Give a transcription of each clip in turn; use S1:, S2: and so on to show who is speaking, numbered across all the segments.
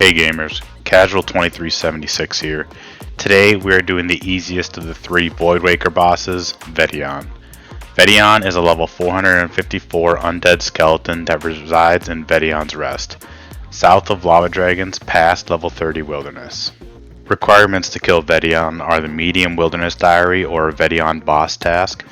S1: Hey gamers, Casual 2376 here. Today we are doing the easiest of the three Void Waker bosses, Vedion. Vedion is a level 454 undead skeleton that resides in Vedion's Rest, south of Lava Dragons past level 30 Wilderness. Requirements to kill Vedion are the medium Wilderness Diary or Vedion boss task.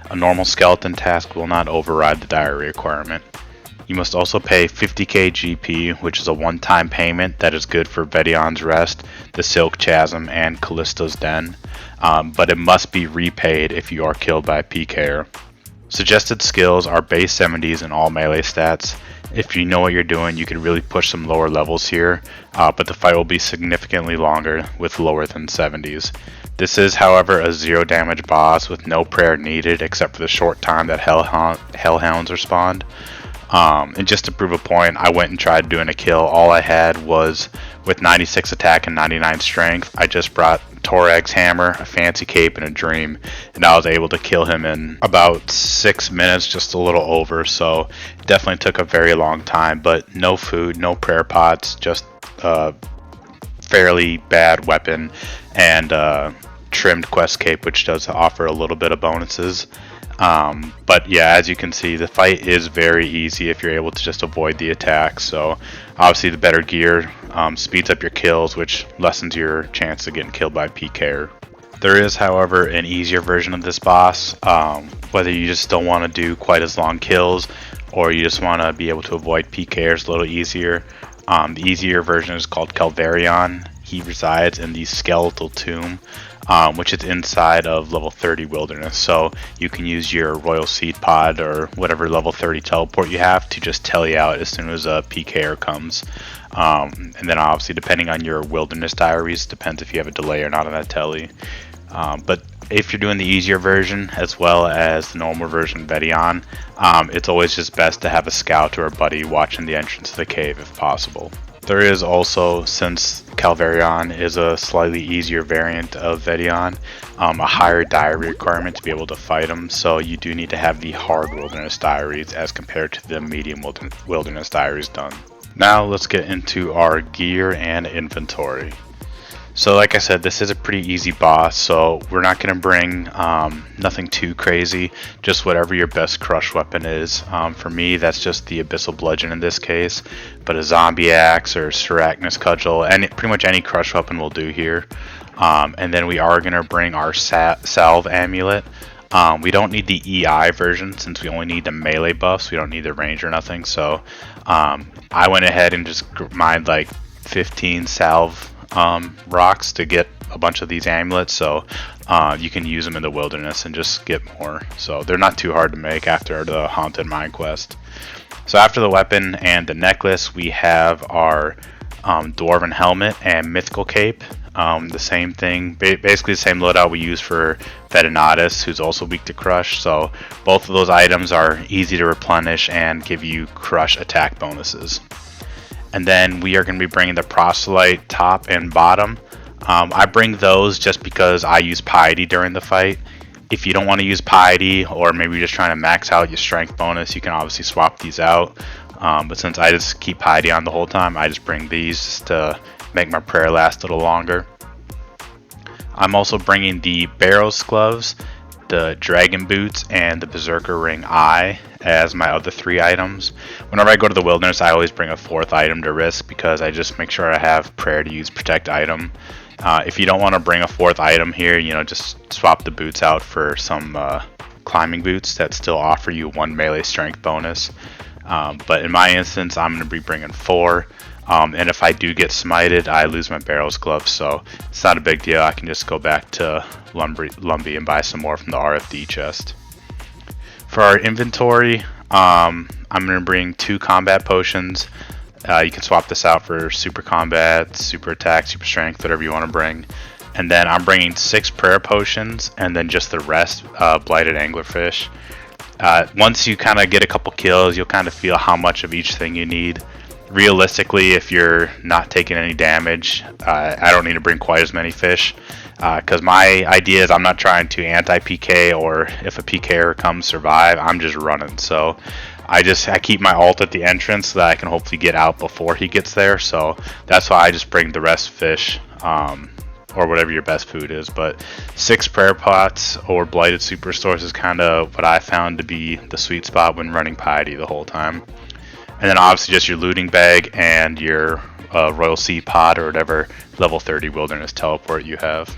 S1: A normal skeleton task will not override the diary requirement. You must also pay 50k GP, which is a one-time payment that is good for Vedion's Rest, the Silk Chasm, and Callisto's Den, but it must be repaid if you are killed by a PKer. Suggested skills are base 70s and all melee stats. If you know what you're doing, you can really push some lower levels here, but the fight will be significantly longer with lower than 70s. This is, however, a 0 damage boss with no prayer needed except for the short time that Hellhounds respond. And just to prove a point, I went and tried doing a kill. All I had was with 96 attack and 99 strength. I just brought Torag's hammer, a fancy cape, and a dream, and I was able to kill him in about 6 minutes, just a little over. So it definitely took a very long time, but no food, no prayer pots, just a fairly bad weapon and trimmed quest cape, which does offer a little bit of bonuses. But yeah, as you can see, the fight is very easy if you're able to just avoid the attacks. So obviously the better gear speeds up your kills, which lessens your chance of getting killed by PKer. There is, however, an easier version of this boss, whether you just don't want to do quite as long kills or you just want to be able to avoid PKers a little easier. The easier version is called Calvarion. He resides in the skeletal tomb, which is inside of level 30 Wilderness. So you can use your Royal Seed Pod or whatever level 30 teleport you have to just tele out as soon as a PKer comes. And then obviously depending on your Wilderness diaries, depends if you have a delay or not on that tele. But if you're doing the easier version as well as the normal version of Vedion, it's always just best to have a scout or a buddy watching the entrance of the cave if possible. There is also, since Calvarion is a slightly easier variant of Vedion, a higher diary requirement to be able to fight him, so you do need to have the hard Wilderness diaries as compared to the medium Wilderness diaries done. Now let's get into our gear and inventory. So like I said, this is a pretty easy boss, so we're not going to bring nothing too crazy, just whatever your best crush weapon is. For me, that's just the Abyssal Bludgeon in this case, but a Zombie Axe or Syrachnus Cudgel, pretty much any crush weapon will do here. And then we are going to bring our Salve Amulet. We don't need the EI version since we only need the melee buffs, we don't need the range or nothing, so I went ahead and just mined like 15 Salve rocks to get a bunch of these amulets, so you can use them in the Wilderness and just get more. So they're not too hard to make after the Haunted Mine quest. So after the weapon and the necklace, we have our Dwarven Helmet and Mythical Cape. The same thing, basically the same loadout we use for Vedenatus, who's also weak to Crush. So both of those items are easy to replenish and give you Crush attack bonuses. And then we are going to be bringing the Proselyte top and bottom. I bring those just because I use Piety during the fight. If you don't want to use Piety, or maybe you're just trying to max out your strength bonus, you can obviously swap these out. But since I just keep Piety on the whole time, I just bring these just to make my prayer last a little longer. I'm also bringing the Barrows gloves, the Dragon Boots, and the Berserker Ring Eye as my other 3 items. Whenever I go to the Wilderness, I always bring a 4th item to risk because I just make sure I have prayer to use protect item. If you don't want to bring a 4th item here, just swap the boots out for some climbing boots that still offer you 1 melee strength bonus. But in my instance, I'm going to be bringing 4. And if I do get smited, I lose my Barrows gloves, so it's not a big deal. I can just go back to Lumbee and buy some more from the RFD chest. For our inventory, I'm going to bring 2 combat potions. You can swap this out for super combat, super attack, super strength, whatever you want to bring. And then I'm bringing 6 prayer potions, and then just the rest, blighted anglerfish. Once you kind of get a couple kills, you'll kind of feel how much of each thing you need. Realistically, if you're not taking any damage, I don't need to bring quite as many fish. Because my idea is I'm not trying to anti-PK, or if a PKer comes survive, I'm just running. So I keep my ult at the entrance so that I can hopefully get out before he gets there. So that's why I just bring the rest fish, or whatever your best food is. But 6 prayer pots or blighted superstores is kind of what I found to be the sweet spot when running piety the whole time. And then obviously just your looting bag and your royal seed pod or whatever level 30 wilderness teleport you have.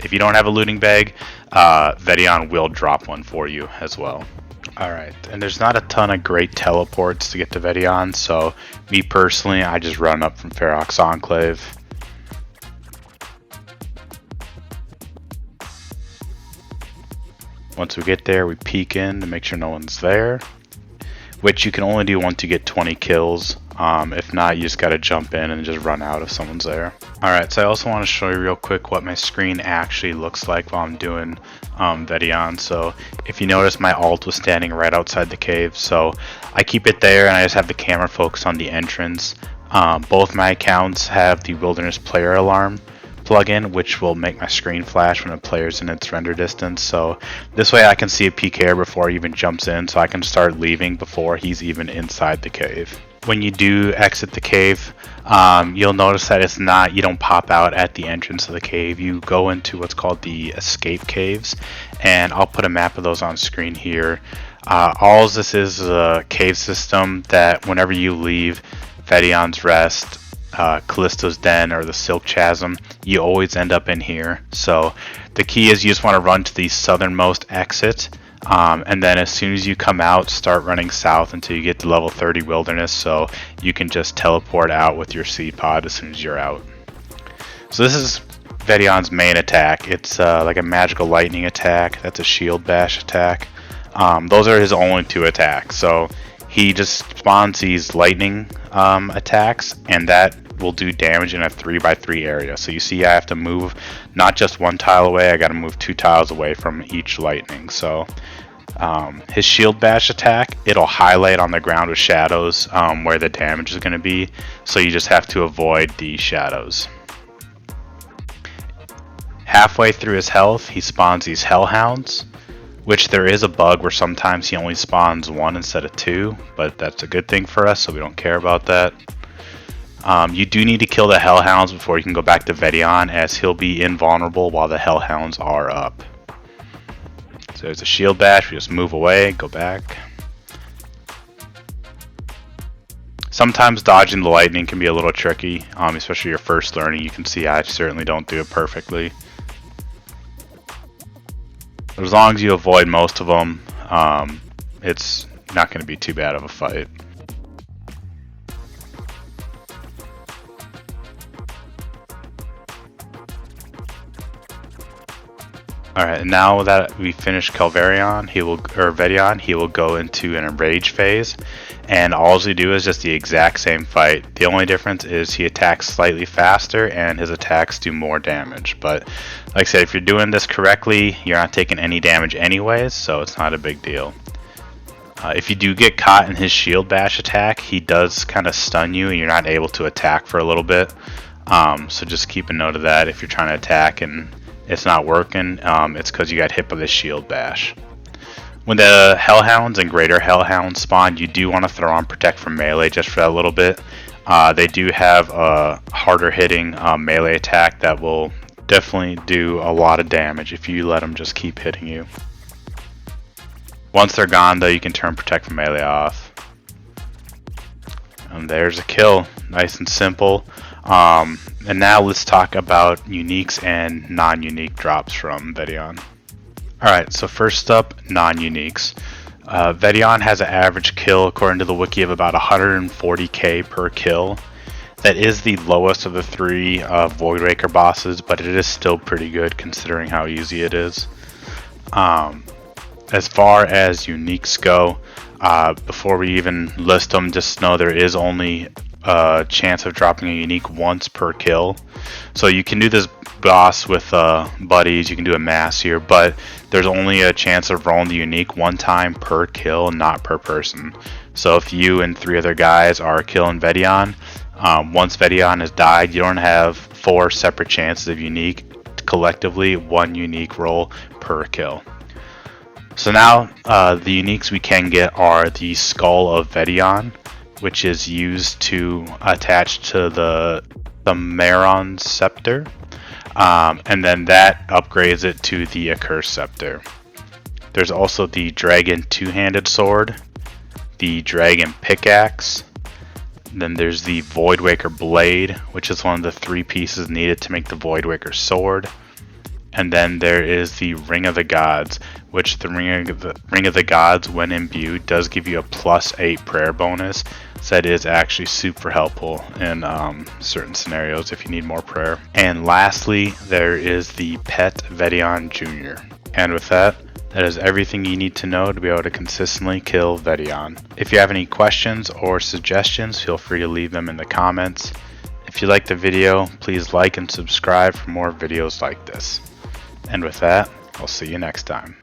S1: If you don't have a looting bag, Vedion will drop one for you as well. Alright, and there's not a ton of great teleports to get to Vedion, so me personally, I just run up from Ferox Enclave. Once we get there, we peek in to make sure no one's there, which you can only do once you get 20 kills. If not, you just gotta jump in and just run out if someone's there. Alright, so I also want to show you real quick what my screen actually looks like while I'm doing Vedion. So if you notice, my ult was standing right outside the cave, so I keep it there and I just have the camera focus on the entrance. Both my accounts have the Wilderness Player Alarm plugin, which will make my screen flash when a player's in its render distance. So this way I can see a PKer before he even jumps in, so I can start leaving before he's even inside the cave. When you do exit the cave, you'll notice that you don't pop out at the entrance of the cave. You go into what's called the escape caves, and I'll put a map of those on screen here. All this is a cave system that whenever you leave Vedion's Rest, Callisto's Den, or the Silk Chasm, you always end up in here. So the key is you just want to run to the southernmost exit, and then as soon as you come out, start running south until you get to level 30 wilderness, so you can just teleport out with your seed pod as soon as you're out. So this is Vedion's main attack. It's like a magical lightning attack. That's a shield bash attack. Those are his only 2 attacks. So he just spawns these lightning attacks, and that will do damage in a 3x3 area. So you see I have to move not just 1 tile away, I got to move 2 tiles away from each lightning. So his shield bash attack, it'll highlight on the ground with shadows where the damage is going to be, so you just have to avoid the shadows. Halfway through his health, he spawns these hellhounds, which there is a bug where sometimes he only spawns 1 instead of 2, but that's a good thing for us, so we don't care about that. You do need to kill the hellhounds before you can go back to Vedion, as he'll be invulnerable while the hellhounds are up. So there's a shield bash, we just move away, go back. Sometimes dodging the lightning can be a little tricky, especially your first learning. You can see I certainly don't do it perfectly. But as long as you avoid most of them, it's not going to be too bad of a fight. Alright, now that we finished Vedion, he will go into an enrage phase, and all he do is just the exact same fight. The only difference is he attacks slightly faster and his attacks do more damage. But like I said, if you're doing this correctly, you're not taking any damage anyways, so it's not a big deal. If you do get caught in his shield bash attack, he does kind of stun you and you're not able to attack for a little bit. So just keep a note of that if you're trying to attack and it's not working. It's because you got hit by the shield bash. When the hellhounds and greater hellhounds spawn, you do want to throw on protect from melee just for that little bit. They do have a harder hitting melee attack that will definitely do a lot of damage if you let them just keep hitting you. Once they're gone though, you can turn protect from melee off. And there's a kill, nice and simple. And now let's talk about uniques and non-unique drops from Vedion. Alright, so first up, non-uniques. Vedion has an average kill, according to the wiki, of about 140k per kill. That is the lowest of the 3 Voidwaker bosses, but it is still pretty good considering how easy it is. As far as uniques go, before we even list them, just know there is only a chance of dropping a unique once per kill. So you can do this boss with buddies, you can do a mass here, but there's only a chance of rolling the unique 1 time per kill, not per person. So if you and 3 other guys are killing Vedion, once Vedion has died, you don't have 4 separate chances of unique. Collectively, 1 unique roll per kill. So now the uniques we can get are the Skull of Vedion, which is used to attach to the Maron Scepter, and then that upgrades it to the Accursed Scepter. There's also the Dragon Two-Handed Sword, the Dragon Pickaxe, then there's the Voidwaker Blade, which is one of the 3 pieces needed to make the Voidwaker Sword. And then there is the Ring of the Gods, which the Ring of the Gods, when imbued, does give you a +8 prayer bonus. So that is actually super helpful in certain scenarios if you need more prayer. And lastly, there is the Pet Vedion Jr. And with that is everything you need to know to be able to consistently kill Vedion. If you have any questions or suggestions, feel free to leave them in the comments. If you liked the video, please like and subscribe for more videos like this. And with that, I'll see you next time.